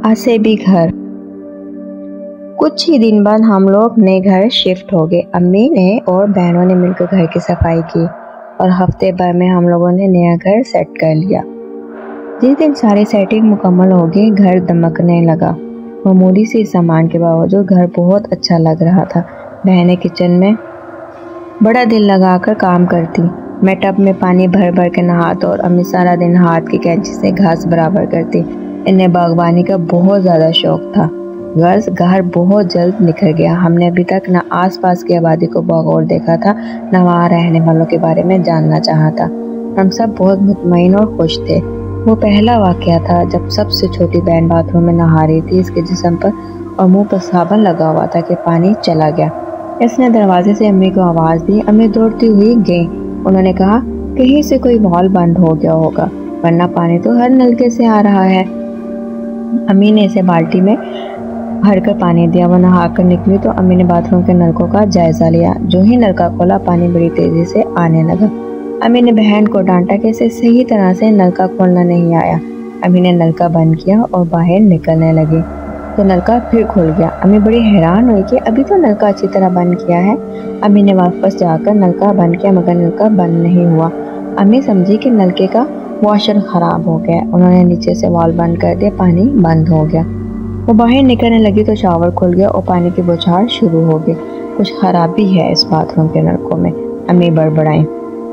आसेबी घर। कुछ ही दिन बाद हम लोग नए घर शिफ्ट हो गए। अम्मी ने और बहनों ने मिलकर घर की सफाई की और हफ्ते भर में हम लोगों ने नया घर सेट कर लिया। जिस दिन सारी सेटिंग मुकम्मल हो गई, घर दमकने लगा। मामूली सी सामान के बावजूद घर बहुत अच्छा लग रहा था। बहनें किचन में बड़ा दिल लगाकर काम करती। मैं टब में पानी भर भर के नहाता और अम्मी सारा दिन हाथ की कैंची से घास बराबर करती। इन्हें बागवानी का बहुत ज़्यादा शौक था। घर बहुत जल्द निखर गया। हमने अभी तक न आसपास की आबादी को बगौर देखा था, न वहाँ रहने वालों के बारे में जानना चाहा था। हम सब बहुत मुतमईन और खुश थे। वो पहला वाकया था जब सबसे छोटी बहन बाथरूम में नहा रही थी। इसके जिस्म पर और मुंह पर साबुन लगा हुआ था कि पानी चला गया। इसने दरवाजे से अम्मी को आवाज़ दी। अम्मी दौड़ती हुई गई। उन्होंने कहा, कहीं से कोई वाल्व बंद हो गया होगा, वरना पानी तो हर नलके से आ रहा है। अम्मी ने इसे बाल्टी में भर कर पानी दिया। वो नहा कर निकली तो अम्मी ने बाथरूम के नलकों का जायजा लिया। जो ही नलका खोला, पानी बड़ी तेजी से आने लगा। अम्मी ने बहन को डांटा कि इसे सही तरह से नलका खोलना नहीं आया। अम्मी ने नलका बंद किया और बाहर निकलने लगी तो नलका फिर खुल गया। अम्मी बड़ी हैरान हुई कि अभी तो नलका अच्छी तरह बंद किया है। अम्मी ने वापस जाकर नलका बंद किया, मगर नलका बंद नहीं हुआ। अम्मी समझी कि नलके का वॉशर खराब हो गया। उन्होंने नीचे से वाल्व बंद कर दिया, पानी बंद हो गया। वो बाहर निकलने लगी तो शावर खुल गया और पानी की बौछार शुरू हो गई। कुछ खराबी है इस बाथरूम के नलकों में, अम्मी बड़बड़ाई।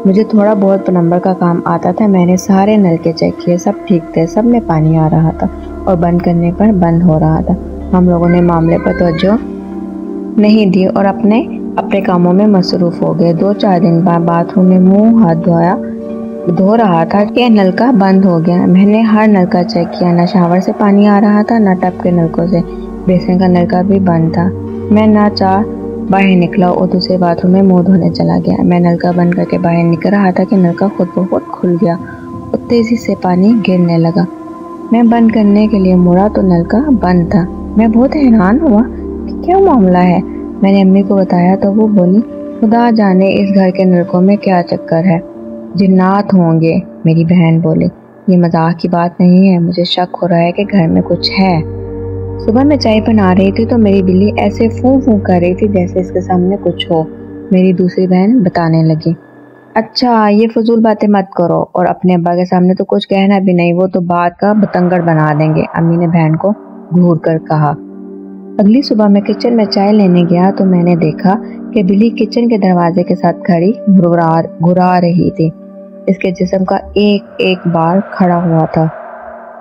मुझे थोड़ा बहुत प्लम्बर का काम आता था। मैंने सारे नलके चेक किए, सब ठीक थे, सब में पानी आ रहा था और बंद करने पर बंद हो रहा था। हम लोगों ने मामले पर तवज्जो नहीं दी और अपने कामों में मसरूफ हो गए। 2-4 दिन बाद बाथरूम में मुंह हाथ धो रहा था कि नलका बंद हो गया। मैंने हर नलका चेक किया, न शावर से पानी आ रहा था, न टब के नलकों से। बेसिन का नलका भी बंद था। मैं ना चाह बाहर निकला और दूसरे बाथरूम में मुंह धोने चला गया। मैं नलका बंद करके बाहर निकल रहा था कि नलका खुद ब खुद खुल गया और तेजी से पानी गिरने लगा। मैं बंद करने के लिए मुड़ा तो नलका बंद था। मैं बहुत हैरान हुआ कि क्या मामला है। मैंने अम्मी को बताया तो वो बोली, खुदा जाने इस घर के नलकों में क्या चक्कर है, जिन्नात होंगे। मेरी बहन बोली, ये मजाक की बात नहीं है, मुझे शक हो रहा है कि घर में कुछ है। सुबह मैं चाय बना रही थी तो मेरी बिल्ली ऐसे फूं फूं कर रही थी जैसे इसके सामने कुछ हो। मेरी दूसरी बहन बताने लगी, अच्छा ये फजूल बातें मत करो, और अपने अब्बा के सामने तो कुछ कहना भी नहीं, वो तो बात का बतंगड़ बना देंगे। अम्मी ने बहन को घूर कर कहा। अगली सुबह मैं किचन में चाय लेने गया तो मैंने देखा कि बिल्ली किचन के दरवाजे के साथ खड़ी घुरा रही थी। इसके जिस्म का एक एक बार खड़ा हुआ था,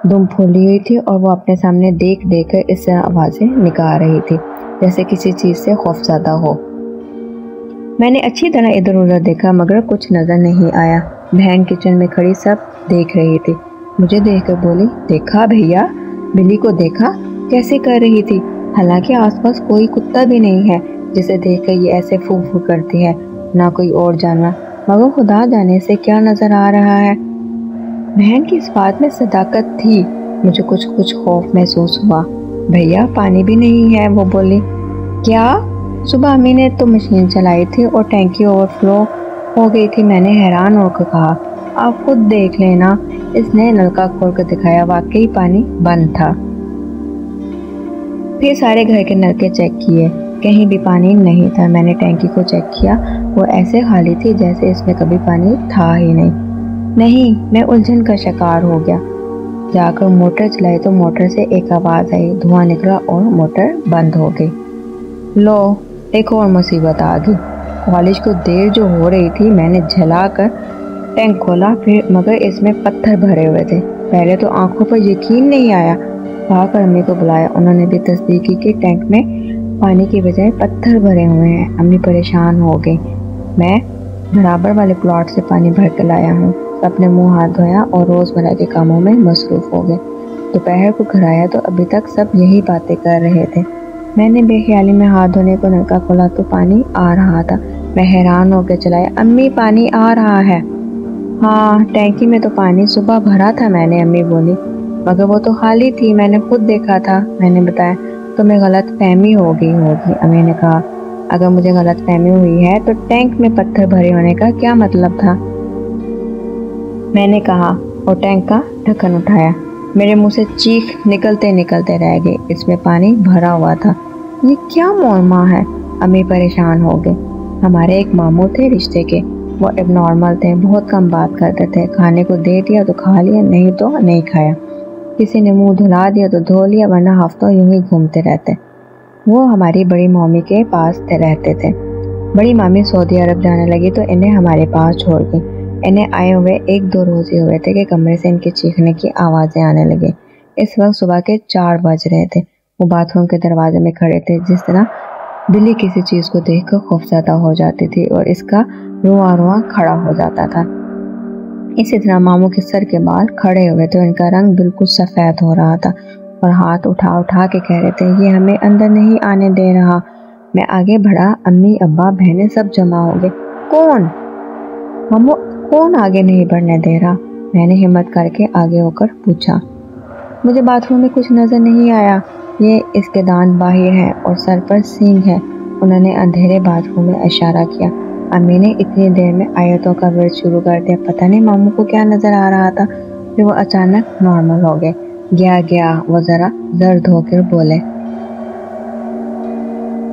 दुम फूली हुई थी और वो अपने सामने देख देख कर इस तरह आवाजें निकाल रही थी जैसे किसी चीज से खौफजदा हो। मैंने अच्छी तरह इधर उधर देखा मगर कुछ नजर नहीं आया। बहन किचन में खड़ी सब देख रही थी। मुझे देखकर बोली, देखा भैया, बिल्ली को देखा कैसे कर रही थी, हालांकि आसपास कोई कुत्ता भी नहीं है जिसे देखकर ये ऐसे फू फू करती है, ना कोई और जानवर, मगर खुदा जाने से क्या नजर आ रहा है। बहन की इस बात में सदाकत थी। मुझे कुछ खौफ महसूस हुआ। भैया पानी भी नहीं है, वो बोली। क्या? सुबह अम्मी ने तो मशीन चलाई थी और टैंकी ओवरफ्लो हो गई थी। मैंने हैरान होकर कहा, आप खुद देख लेना। इसने नलका खोल कर दिखाया, वाकई पानी बंद था। फिर सारे घर के नलके चेक किए, कहीं भी पानी नहीं था। मैंने टैंकी को चेक किया, वो ऐसे खाली थी जैसे इसमें कभी पानी था ही नहीं। मैं उलझन का शिकार हो गया। जाकर मोटर चलाई तो मोटर से एक आवाज़ आई, धुआं निकला और मोटर बंद हो गई। लो, एक और मुसीबत आ गई। कॉलेज को देर जो हो रही थी, मैंने झलाकर टैंक खोला, फिर मगर इसमें पत्थर भरे हुए थे। पहले तो आंखों पर यकीन नहीं आया। भागकर अम्मी को बुलाया, उन्होंने भी तस्दीक की कि टैंक में पानी की बजाय पत्थर भरे हुए हैं। अम्मी परेशान हो गई। मैं बराबर वाले प्लॉट से पानी भर कर लाया हूँ। सबने मुंह हाथ धोया और रोज़मर्रा के कामों में मसरूफ़ हो गए। दोपहर को घर आया तो अभी तक सब यही बातें कर रहे थे। मैंने बेख्याली में हाथ धोने को नलका खोला तो पानी आ रहा था। मैं हैरान होकर चलाया, अम्मी पानी आ रहा है। हाँ, टैंकी में तो पानी सुबह भरा था मैंने, अम्मी बोली, मगर वो तो खाली थी, मैंने खुद देखा था। मैंने बताया, तुम्हें गलत फहमी हो गई होगी। अम्मी ने कहा, अगर मुझे गलत फहमी हुई है तो टैंक में पत्थर भरे होने का क्या मतलब था? मैंने कहा और टैंक का ढक्कन उठाया। میرے منہ سے چیخ نکلتے نکلتے رہ گئی۔ اس میں پانی بھرا ہوا تھا۔ یہ کیا معمہ ہے؟ امی پریشان ہو گئے۔ ہمارے ایک ماموں تھے رشتے کے، وہ اب نارمل تھے، بہت کم بات کرتے تھے، کھانے کو دے دیا تو کھا لیا، نہیں تو نہیں کھایا، کسی نے منہ دھلا دیا تو دھو لیا، ورنہ ہفتوں یوں ہی گھومتے رہتے۔ وہ ہماری بڑی مامی کے پاس رہتے تھے۔ بڑی مامی سعودی عرب جانے لگی تو انہیں ہمارے پاس چھوڑ گئی۔ انہیں آئے ہوئے 1-2 روز ہی ہوئے تھے کہ کمرے سے ان کے چیخنے کی آوازیں آنے لگے۔ اس وقت صبح کے 4 بج رہے تھے۔ وہ باتھ روم کے دروازے میں کھڑے تھے، جس طرح بلی کسی چیز کو دیکھ کر خوفزدہ ہو جاتی تھی اور اس کا رواں رواں کھڑا ہو جاتا تھا۔ اسی طرح ماموں کے سر کے بال کھڑے ہوئے تھے، ان کا رنگ بالکل سفید ہو رہا تھا اور ہاتھ اٹھا اٹھا کے کہہ رہے تھے یہ ہمیں اندر نہیں آنے دے رہا۔ میں آگے بڑھا، امی ابا بہنیں سب جمع ہو گئے۔ کون؟ ماموں کون آگے نہیں بڑھنے دے رہا؟ میں نے ہمت کر کے آگے ہو کر پوچھا۔ مجھے باتھ روم میں کچھ نظر نہیں آیا، یہ اس کے دانت باہر ہیں اور سر پر سینگ ہے۔ انہوں نے اندھیرے باتھ روم میں اشارہ کیا۔ امی نے اتنی دیر میں آیتوں کا ورد شروع کر دیا۔ پتہ نہیں ماموں کو کیا نظر آ رہا تھا، پھر وہ اچانک نارمل ہو گئے۔ گیا وہ ذرا زرد ہو کر بولے۔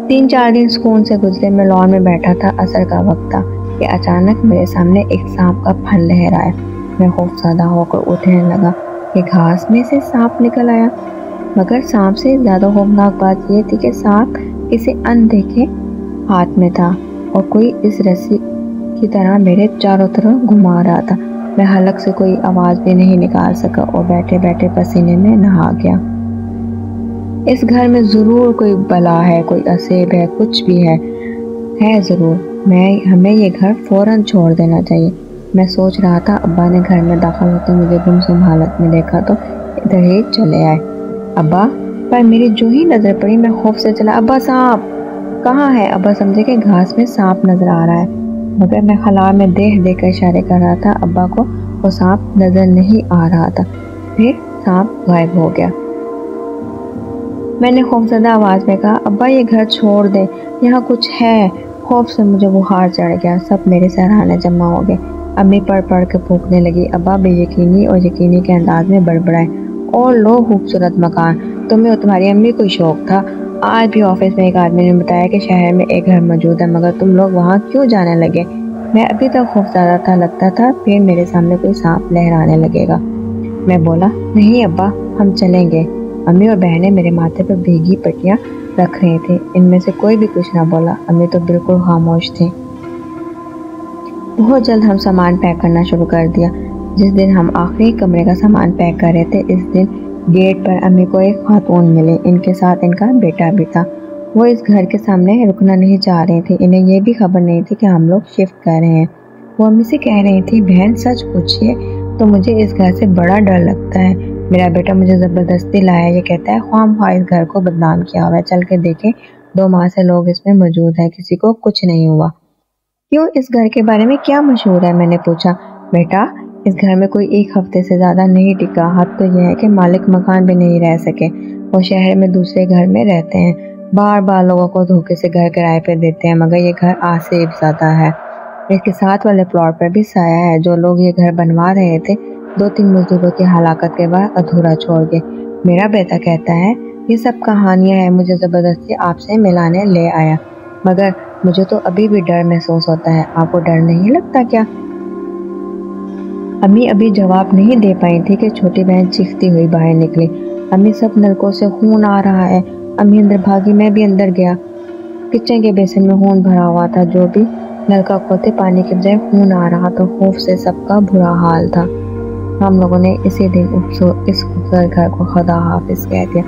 3-4 دن سکون سے گزرے۔ میں لان میں بیٹھا تھا، عصر کا وقت تھا کہ اچانک میرے سامنے ایک سانپ کا پھن لہرایا۔ میں خوفزدہ ہو کر اٹھنے لگا کہ گھاس میں سے سانپ نکل آیا، مگر سانپ سے زیادہ خوفناک بات یہ تھی کہ سانپ کسی اندیکھے ہاتھ میں تھا اور کوئی اس رسی کی طرح میرے چاروں طرف گھما رہا تھا۔ میں حلق سے کوئی آواز بھی نہیں نکال سکا اور بیٹھے بیٹھے پسینے میں نہا گیا۔ اس گھر میں ضرور کوئی بلا ہے، کوئی عصیب ہے، کچھ بھی ہے ضرور۔ ہمیں یہ گھر فوراً چھوڑ دینا چاہیے۔ میں سوچ رہا تھا، ابا نے گھر میں داخل ہوتے مجھے گمسم حالت میں دیکھا تو ادھر ہی چلے آئے۔ ابا پر میری جو ہی نظر پڑی میں خوف سے چلا، ابا سانپ کہاں ہے؟ ابا سمجھے کہ گھاس میں سانپ نظر آ رہا ہے، مگر میں خلا میں دیکھ کر اشارے کر رہا تھا۔ ابا کو وہ سانپ نظر نہیں آ رہا تھا۔ پھر سانپ غائب ہو گیا۔ میں نے خوفزدہ آواز میں کہا، ابا یہ گھر چھوڑ دے، یہاں کچھ ہے۔ خوف سے مجھے بخار چڑھ گیا، سب میرے سرانے جمع ہو گئے۔ امی پڑھ کے پھونکنے لگی۔ ابا بے یقینی اور یقینی کے انداز میں بڑبڑائے، اور لو خوبصورت مکان، تمہیں اور تمہاری امی کو شوق تھا۔ آج بھی آفس میں ایک آدمی نے بتایا کہ شہر میں ایک گھر موجود ہے، مگر تم لوگ وہاں کیوں جانے لگے؟ میں ابھی تک خوفزدہ تھا، لگتا تھا پھر میرے سامنے کوئی سانپ لہرانے لگے گا۔ میں بولا، نہیں ابا، ہم چلیں گے۔ امی اور بہنیں میرے ماتھے پر بھیگی پٹیاں رکھ رہی تھیں، ان میں سے کوئی بھی کچھ نہ بولا۔ امی تو بالکل خاموش تھی۔ بہت جلد ہم سامان پیک کرنا شروع کر دیا۔ جس دن ہم آخری کمرے کا سامان پیک کر رہے تھے، اس دن گیٹ پر امی کو ایک خاتون ملی، ان کے ساتھ ان کا بیٹا بھی تھا۔ وہ اس گھر کے سامنے رکنا نہیں چاہ رہی تھی، انہیں یہ بھی خبر نہیں تھی کہ ہم لوگ شفٹ کر رہے ہیں۔ وہ امی سے کہہ رہی تھی، بہن سچ پوچھئے تو مجھے اس گھر سے بڑا ڈر لگتا ہے۔ میرا بیٹا مجھے زبردستی لایا، یہ کہتا ہے خواہ اس گھر کو بدنام کیا ہوا ہے، چل کے دیکھیں، 2 ماہ سے لوگ اس میں موجود ہیں، کسی کو کچھ نہیں ہوا۔ کیوں، اس گھر کے بارے میں کیا مشہور ہے؟ میں نے پوچھا۔ بیٹا اس گھر میں کوئی 1 ہفتے سے زیادہ نہیں ٹکا، حد تو یہ ہے کہ مالک مکان بھی نہیں رہ سکے، وہ شہر میں دوسرے گھر میں رہتے ہیں، بار بار لوگوں کو دھوکے سے گھر کرائے پہ دیتے ہیں، مگر یہ گھر آسیب زدہ ہے۔ اس کے ساتھ والے پلاٹ پر بھی سایہ ہے، جو لوگ یہ گھر بنوا رہے تھے 2-3 مزدوروں کی ہلاکت کے بعد ادھورا چھوڑ گئے۔ میرا بیٹا کہتا ہے یہ سب کہانیاں ہیں، مجھے زبردستی آپ سے ملانے لے آیا، مگر مجھے تو ابھی بھی ڈر محسوس ہوتا ہے، آپ کو ڈر نہیں لگتا کیا؟ امی ابھی جواب نہیں دے پائی تھی کہ چھوٹی بہن چیختی ہوئی باہر نکلی، امی سب نلکوں سے خون آ رہا ہے۔ امی اندر بھاگی، میں بھی اندر گیا۔ کچن کے بیسن میں خون بھرا ہوا تھا، جو بھی نلکا کھولتے پانی کے بجائے خون آ رہا تو خوف سے سب کا برا حال تھا۔ ہم لوگوں نے اسی دن اس خوبصورت گھر کو خدا حافظ کہہ دیا۔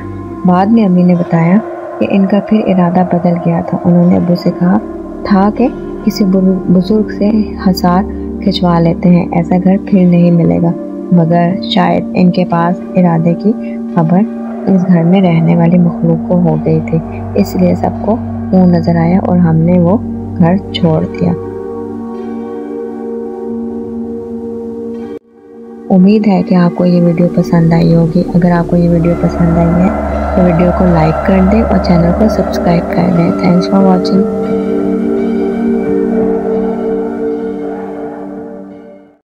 بعد میں امی نے بتایا کہ ان کا پھر ارادہ بدل گیا تھا، انہوں نے ابو سے کہا تھا کہ کسی بزرگ سے حصار کھچوا لیتے ہیں، ایسا گھر پھر نہیں ملے گا، مگر شاید ان کے پاس ارادے کی خبر اس گھر میں رہنے والی مخلوق کو ہو گئی تھی، اس لیے سب کو خون نظر آیا اور ہم نے وہ گھر چھوڑ دیا۔ امید ہے کہ آپ کو یہ ویڈیو پسند آئی ہوگی۔ اگر آپ کو یہ ویڈیو پسند آئی ہے تو ویڈیو کو لائک کر دیں اور چینل کو سبسکرائب کر دیں۔ Thanks for watching.